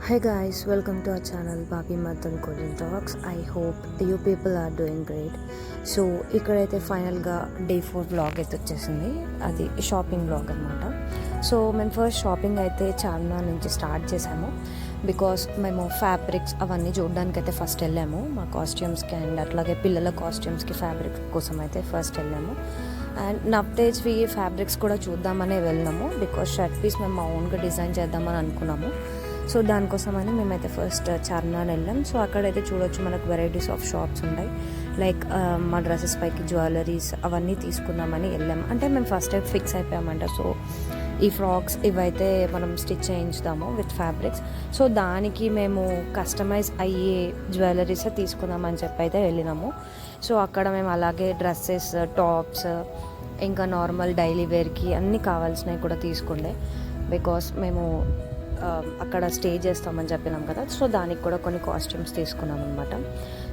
Hi guys, welcome to our channel Babi Madan Korean Talks. I hope you people are doing great. So ఇక్కడైతే ఫైనల్గా day 4 blog అయితే వచ్చేసింది. అది shopping blog అనమాట. So మేము first shopping అయితే చార్మినార్ నుంచి స్టార్ట్ చేసాము. బికాస్ మేము ఫ్యాబ్రిక్స్ అవన్నీ చూడడానికి అయితే ఫస్ట్ వెళ్ళాము. మా కాస్ట్యూమ్స్కి అండ్ అట్లాగే పిల్లల కాస్ట్యూమ్స్కి ఫ్యాబ్రిక్స్ కోసం అయితే ఫస్ట్ వెళ్ళాము. అండ్ నవ్తేజ్వి ఫ్యాబ్రిక్స్ కూడా చూద్దామనే వెళ్ళినాము. బికాస్ షర్ట్ పీస్ మేము మా ఓన్గా డిజైన్ చేద్దామని అనుకున్నాము. సో దానికోసమని మేమైతే ఫస్ట్ చార్మినార్ వెళ్ళాం. సో అక్కడైతే చూడొచ్చు మనకు వెరైటీస్ ఆఫ్ షాప్స్ ఉంటాయి. లైక్ మా డ్రెస్సెస్ పైకి జ్యువెలరీస్ అవన్నీ తీసుకుందామని వెళ్ళాం. అంటే మేము ఫస్ట్ టైం ఫిక్స్ అయిపోయామంట. సో ఈ ఫ్రాక్స్ ఇవైతే మనం స్టిచ్ చేయించుదాము విత్ ఫ్యాబ్రిక్స్. సో దానికి మేము కస్టమైజ్ అయ్యే జ్యువెలరీస్ తీసుకుందామని చెప్పి అయితే వెళ్ళినాము. సో అక్కడ మేము అలాగే డ్రెస్సెస్, టాప్స్, ఇంకా నార్మల్ డైలీ వేర్కి అన్నీ కావాల్సినవి కూడా తీసుకుండే. బికాస్ మేము అక్కడ స్టే చేస్తామని చెప్పినాం కదా. సో దానికి కూడా కొన్ని కాస్ట్యూమ్స్ తీసుకున్నాం అనమాట.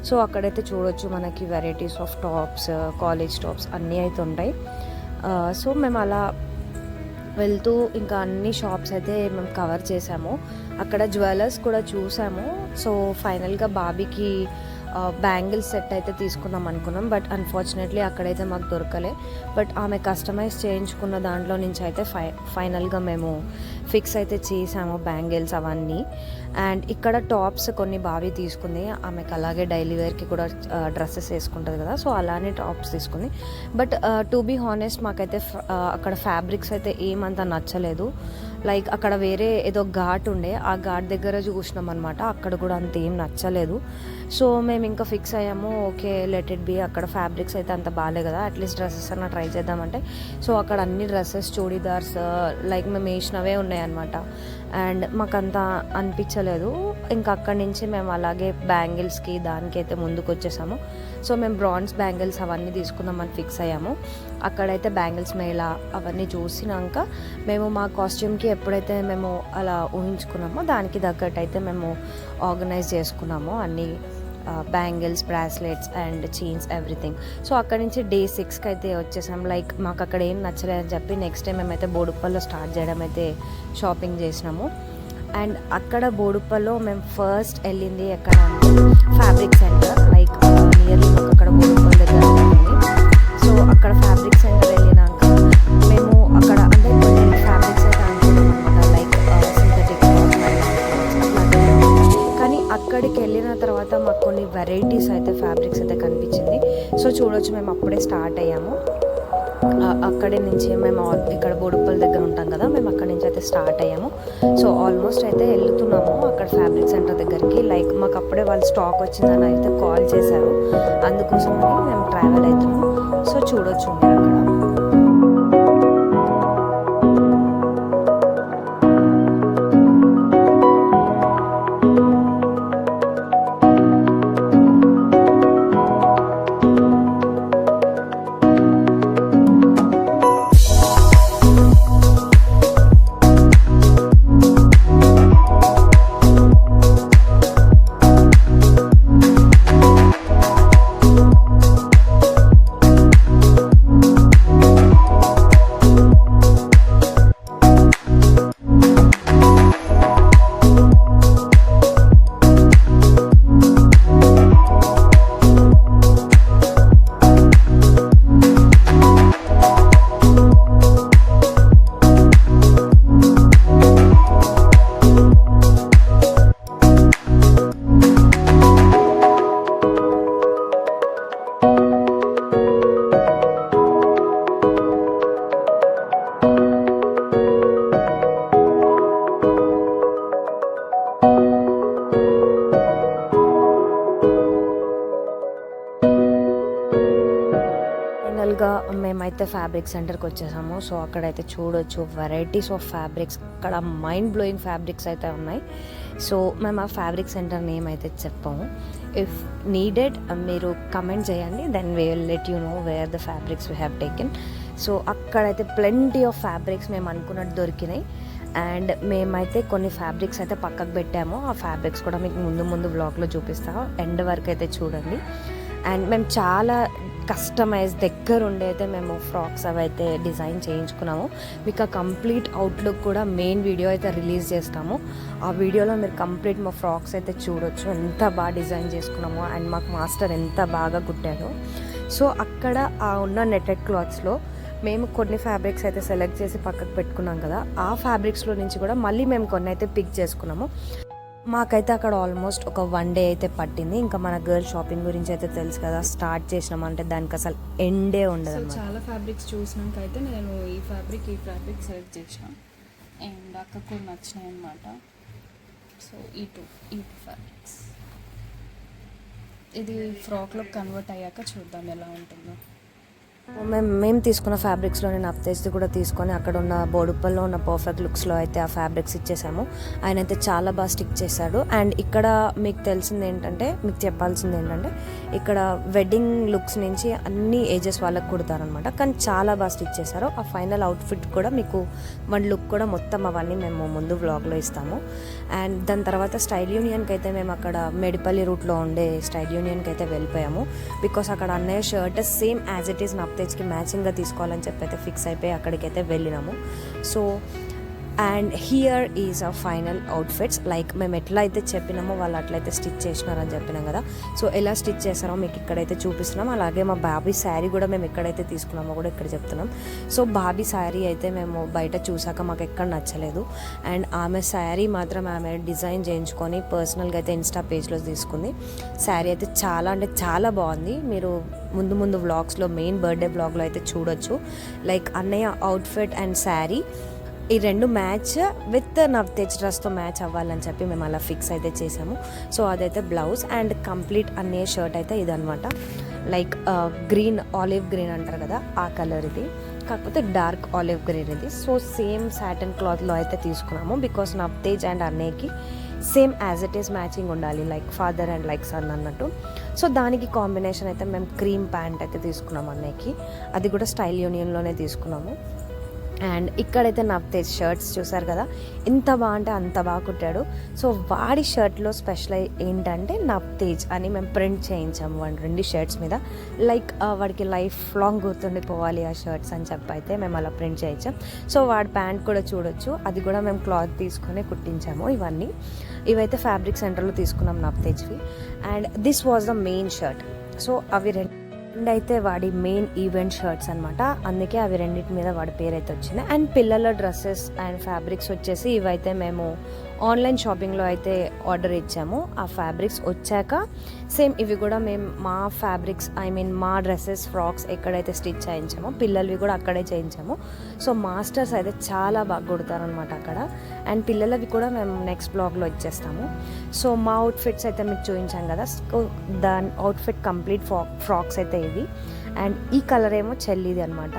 సో అక్కడైతే చూడొచ్చు మనకి varieties of tops, college tops అన్నీ అయితే ఉంటాయి. సో మేము అలా వెళ్తూ ఇంకా అన్ని షాప్స్ అయితే మేము కవర్ చేసాము. అక్కడ జ్యువెలర్స్ కూడా చూసాము. సో ఫైనల్గా బాబీకి బ్యాంగిల్ సెట్ అయితే తీసుకుందాం అనుకున్నాం. బట్ అన్ఫార్చునేట్లీ అక్కడైతే మాకు దొరకలే. బట్ ఆమె కస్టమైజ్ చేయించుకున్న దాంట్లో నుంచి అయితే ఫైనల్గా మేము ఫిక్స్ అయితే చేసాము బ్యాంగిల్స్ అవన్నీ. అండ్ ఇక్కడ టాప్స్ కొన్ని బావి తీసుకుంది. ఆమెకు అలాగే డైలీ వేర్కి కూడా డ్రెస్సెస్ వేసుకుంటుంది కదా. సో అలానే టాప్స్ తీసుకుంది. బట్ టు బీ హానెస్ట్ మాకైతే అక్కడ ఫ్యాబ్రిక్స్ అయితే ఏమంత నచ్చలేదు. లైక్ అక్కడ వేరే ఏదో ఘాట్ ఉండే, ఆ ఘాట్ దగ్గర చూసినాం అనమాట. అక్కడ కూడా అంత ఏం నచ్చలేదు. సో మేము ఇంకా ఫిక్స్ అయ్యాము, ఓకే లెట్ ఇట్ బి. అక్కడ ఫ్యాబ్రిక్స్ అయితే అంత బాగాలే కదా, అట్లీస్ట్ డ్రెస్సెస్ అన్న ట్రై చేద్దామంటే. సో అక్కడ అన్ని డ్రెస్సెస్, చూడీదార్స్ లైక్ మేము వేసినవే ఉన్నాయన్నమాట. అండ్ మాకు అంత అనిపించలేదు. ఇంకా అక్కడి నుంచి మేము అలాగే బ్యాంగిల్స్కి దానికైతే ముందుకు వచ్చేసాము. సో మేము బ్రాంజ్ బ్యాంగిల్స్ అవన్నీ తీసుకుందామని ఫిక్స్ అయ్యాము. అక్కడైతే బ్యాంగిల్స్ మేళా అవన్నీ చూసినాక మేము మా కాస్ట్యూమ్కి ఎప్పుడైతే మేము అలా ఊహించుకున్నామో దానికి తగ్గట్టు అయితే మేము ఆర్గనైజ్ చేసుకున్నాము అన్నీ bangles, bracelets and chains, everything. So అక్కడి నుంచి డే 6కి అయితే వచ్చేసాం. లైక్ మాకు అక్కడ ఏం నచ్చలేదని చెప్పి నెక్స్ట్ డే మేమైతే బోడుప్పల్లో స్టార్ట్ చేయడం అయితే షాపింగ్ చేసినాము. అండ్ అక్కడ బోడుప్పల్లో మేము ఫస్ట్ వెళ్ళింది ఎక్కడ అంటే ఫ్యాబ్రిక్ సెంటర్. లైక్ నియర్లీ మాకు అక్కడ బోడుప్పల్ దగ్గర ఉంటుంది. సో అక్కడ ఫ్యాబ్రిక్ సెంటర్ వెళ్ళినాక మేము అక్కడ అంటే కొన్ని ఫ్యాబ్రిక్స్ అయితే అనుకున్నాం అనమాట. లైక్ సింథటిక్, కానీ అక్కడికి వెళ్ళిన తర్వాత మాకు కొన్ని వెరైటీస్ అయితే ఫ్యాబ్రిక్స్ అయితే కనిపించింది. సో చూడొచ్చు మేము అప్పుడే స్టార్ట్ అయ్యాము. అక్కడి నుంచి మేము ఇక్కడ బోడుప్పల్ దగ్గర ఉంటాం కదా, మేము అక్కడి నుంచి అయితే స్టార్ట్ అయ్యాము. సో ఆల్మోస్ట్ అయితే వెళ్తున్నాము అక్కడ ఫ్యాబ్రిక్ సెంటర్ దగ్గరికి. లైక్ మాకు అప్పుడే వాళ్ళు స్టాక్ వచ్చిందని అయితే కాల్ చేశారు. అందుకోసమని మేము ట్రావెల్ అవుతున్నాము. సో చూడొచ్చు మీరు అక్కడ. ఫైనల్గా మేమైతే ఫ్యాబ్రిక్ సెంటర్కి వచ్చేసాము. సో అక్కడైతే చూడొచ్చు వెరైటీస్ ఆఫ్ ఫ్యాబ్రిక్స్. అక్కడ మైండ్ బ్లోయింగ్ ఫ్యాబ్రిక్స్ అయితే ఉన్నాయి. సో మేము ఆ ఫ్యాబ్రిక్ సెంటర్ నేమ్ అయితే చెప్పాము. ఇఫ్ నీడెడ్ మీరు కమెంట్ చేయండి, then we will let you know where the fabrics we have taken. So అక్కడైతే ప్లెంటీ ఆఫ్ ఫ్యాబ్రిక్స్ మేము అనుకున్నట్టు దొరికినాయి. అండ్ మేమైతే కొన్ని ఫ్యాబ్రిక్స్ అయితే పక్కకు పెట్టాము. ఆ ఫ్యాబ్రిక్స్ కూడా మీకు ముందు బ్లాగ్లో చూపిస్తాము. ఎండ్ వరకు అయితే చూడండి. అండ్ మేము చాలా కస్టమైజ్ దగ్గరుండి అయితే మేము ఫ్రాక్స్ అవి అయితే డిజైన్ చేయించుకున్నాము. మీకు ఆ కంప్లీట్ అవుట్లుక్ కూడా మెయిన్ వీడియో అయితే రిలీజ్ చేస్తాము. ఆ వీడియోలో మీరు కంప్లీట్ మా ఫ్రాక్స్ అయితే చూడొచ్చు, ఎంత బాగా డిజైన్ చేసుకున్నామో అండ్ మాకు మాస్టర్ ఎంత బాగా కుట్టాడో. సో అక్కడ ఆ ఉన్న నెట్టెడ్ క్లాత్స్లో మేము కొన్ని ఫ్యాబ్రిక్స్ అయితే సెలెక్ట్ చేసి పక్కకు పెట్టుకున్నాం కదా, ఆ ఫ్యాబ్రిక్స్లో నుంచి కూడా మళ్ళీ మేము కొన్ని అయితే పిక్ చేసుకున్నాము. మాకైతే అక్కడ ఆల్మోస్ట్ ఒక 1 డే అయితే పట్టింది. ఇంకా మన గర్ల్ షాపింగ్ గురించి అయితే తెలుసు కదా, స్టార్ట్ చేసినామంటే దానికి అసలు ఎండే ఉండదు. చాలా ఫ్యాబ్రిక్స్ చూసినాక అయితే నేను ఈ ఫ్యాబ్రిక్ సెలెక్ట్ చేసాను అండ్ అక్కడ కూడా నచ్చినాయి అనమాట. సో ఈ టూ ఫ్యాబ్రిక్స్ ఇది ఫ్రాక్లో కన్వర్ట్ అయ్యాక చూద్దాం ఎలా ఉంటుందో. మేము తీసుకున్న ఫ్యాబ్రిక్స్లోనే నప్తేజ్ది కూడా తీసుకొని అక్కడ ఉన్న బోడుప్పల్లో ఉన్న పర్ఫెక్ట్ లుక్స్లో అయితే ఆ ఫ్యాబ్రిక్స్ ఇచ్చేసాము. ఆయన అయితే చాలా బాగా స్టిక్ చేశాడు. అండ్ ఇక్కడ మీకు చెప్పాల్సింది ఏంటంటే ఇక్కడ వెడ్డింగ్ లుక్స్ నుంచి అన్ని ఏజెస్ వాళ్ళకి కుడతారనమాట, కానీ చాలా బాగా స్టిచ్ చేశారు. ఆ ఫైనల్ అవుట్ఫిట్ కూడా మీకు మన లుక్ కూడా మొత్తం అవన్నీ మేము ముందు వ్లాగ్లో ఇస్తాము. అండ్ దాని తర్వాత స్టైల్ యూనియన్కి అయితే మేము అక్కడ మేడిపల్లి రూట్లో ఉండే స్టైల్ యూనియన్కి అయితే వెళ్ళిపోయాము. బికాస్ అక్కడ అన్నయ్య shirt same as it is నప్తేజ్కి మ్యాచింగ్గా తీసుకోవాలని చెప్పి అయితే ఫిక్స్ అయిపోయి అక్కడికైతే వెళ్ళినాము. So and here is a final outfits. Like మేము ఎట్లా అయితే చెప్పినామో వాళ్ళు అట్లయితే స్టిచ్ చేసినారని చెప్పినాం కదా, సో ఎలా స్టిచ్ చేస్తారో మీకు ఇక్కడైతే చూపిస్తున్నాం. అలాగే మా బాబీ శారీ కూడా మేము ఎక్కడైతే తీసుకున్నామో కూడా ఇక్కడ చెప్తున్నాం. సో బాబీ శారీ అయితే మేము బయట చూసాక మాకు ఎక్కడ నచ్చలేదు. అండ్ ఆమె శారీ మాత్రం ఆమె డిజైన్ చేయించుకొని పర్సనల్గా అయితే ఇన్స్టా పేజ్లో తీసుకుంది. శారీ అయితే చాలా అంటే చాలా బాగుంది. మీరు ముందు వ్లాగ్స్లో మెయిన్ బర్త్డే వ్లాగ్లో అయితే చూడొచ్చు. లైక్ అన్నయ్య అవుట్ఫిట్ అండ్ శారీ ఈ రెండు మ్యాచ్ విత్ నవ్తేజ్ డ్రెస్తో మ్యాచ్ అవ్వాలని చెప్పి మేము అలా ఫిక్స్ అయితే చేసాము. సో అదైతే బ్లౌజ్ అండ్ కంప్లీట్ అనే షర్ట్ అయితే ఇదనమాట. లైక్ గ్రీన్, ఆలివ్ గ్రీన్ అంటారు కదా ఆ కలర్ ఇది, కాకపోతే డార్క్ ఆలివ్ గ్రీన్ ఇది. సో సేమ్ సాటన్ క్లాత్లో అయితే తీసుకున్నాము బికాస్ నవ్తేజ్ అండ్ అన్నయ్యకి same as it is matching ఉండాలి, like father and like son అన్నట్టు. సో దానికి కాంబినేషన్ అయితే మేము క్రీమ్ ప్యాంట్ అయితే తీసుకున్నాము అన్నయ్యకి, అది కూడా స్టైల్ యూనియన్లోనే తీసుకున్నాము. అండ్ ఇక్కడైతే నవ్తేజ్ షర్ట్స్ చూసారు కదా, ఎంత బాగా అంటే అంత బాగా కుట్టాడు. సో వాడి షర్ట్లో స్పెషల్ ఏంటంటే నవ్తేజ్ అని మేము ప్రింట్ చేయించాము వాడి 2 షర్ట్స్ మీద. లైక్ వాడికి లైఫ్ లాంగ్ గుర్తుండిపోవాలి ఆ షర్ట్స్ అని చెప్పి అయితే మేము అలా ప్రింట్ చేయించాం. సో వాడి ప్యాంట్ కూడా చూడొచ్చు, అది కూడా మేము క్లాత్ తీసుకొని కుట్టించాము. ఇవైతే ఫ్యాబ్రిక్ సెంటర్లో తీసుకున్నాం నవ్తేజ్వి. And this was the main shirt. So అవి అయితే వాడి మెయిన్ ఈవెంట్ షర్ట్స్ అనమాట, అందుకే అవి రెండింటి మీద వాడి పేరు అయితే వచ్చింది. అండ్ పిల్లల డ్రెస్సెస్ అండ్ ఫ్యాబ్రిక్స్ వచ్చేసి ఇవైతే మేము ఆన్లైన్ షాపింగ్లో అయితే ఆర్డర్ ఇచ్చాము. ఆ ఫ్యాబ్రిక్స్ వచ్చాక సేమ్ ఇవి కూడా మేము మా ఫ్యాబ్రిక్స్ మా డ్రెస్సెస్ ఫ్రాక్స్ ఎక్కడైతే స్టిచ్ చేయించామో పిల్లలవి కూడా అక్కడే చేయించాము. సో మాస్టర్స్ అయితే చాలా బాగా కుడతారనమాట అక్కడ. అండ్ పిల్లలవి కూడా మేము నెక్స్ట్ బ్లాగ్లో ఇచ్చేస్తాము. సో మా అవుట్ఫిట్స్ అయితే మీకు చూపించాం కదా, దాని అవుట్ఫిట్ కంప్లీట్ ఫ్రాక్స్ అయితే ఇవి. అండ్ ఈ కలర్ ఏమో చెల్లిది అనమాట.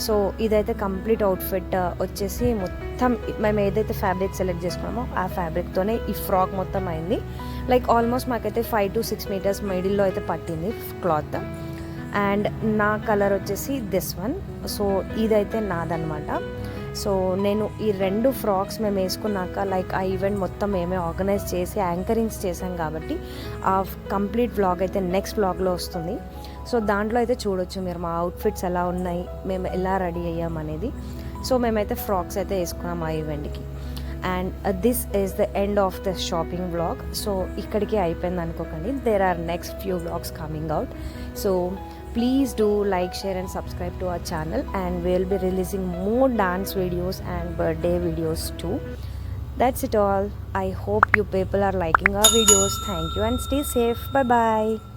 సో ఇదైతే కంప్లీట్ అవుట్ఫిట్ వచ్చేసి మొత్తం మేము ఏదైతే ఫ్యాబ్రిక్ సెలెక్ట్ చేసుకున్నామో ఆ ఫ్యాబ్రిక్తోనే ఈ ఫ్రాక్ మొత్తం అయింది. లైక్ ఆల్మోస్ట్ మాకైతే 5 to 6 మీటర్స్ మిడిల్లో అయితే పట్టింది క్లాత్. అండ్ నా కలర్ వచ్చేసి దిస్ వన్. సో ఇదైతే నాదనమాట. సో నేను ఈ 2 ఫ్రాక్స్ మేము వేసుకున్నాక లైక్ ఆ ఈవెంట్ మొత్తం మేమే ఆర్గనైజ్ చేసి యాంకరింగ్స్ చేసాం కాబట్టి ఆ కంప్లీట్ వ్లాగ్ అయితే నెక్స్ట్ వ్లాగ్లో వస్తుంది. సో దాంట్లో అయితే చూడొచ్చు మీరు మా అవుట్ఫిట్స్ ఎలా ఉన్నాయి, మేము ఎలా రెడీ అయ్యాం అనేది. సో మేమైతే ఫ్రాక్స్ అయితే వేసుకున్నాం ఆ ఈవెంట్కి. And this is the end of the shopping vlog. So ఇక్కడికి అయిపోయింది అనుకోకండి, there are next few vlogs coming out. So please do like, share and subscribe to our channel, and we'll be releasing more dance videos and birthday videos too. That's it all. I hope you people are liking our videos. Thank you and stay safe. Bye bye.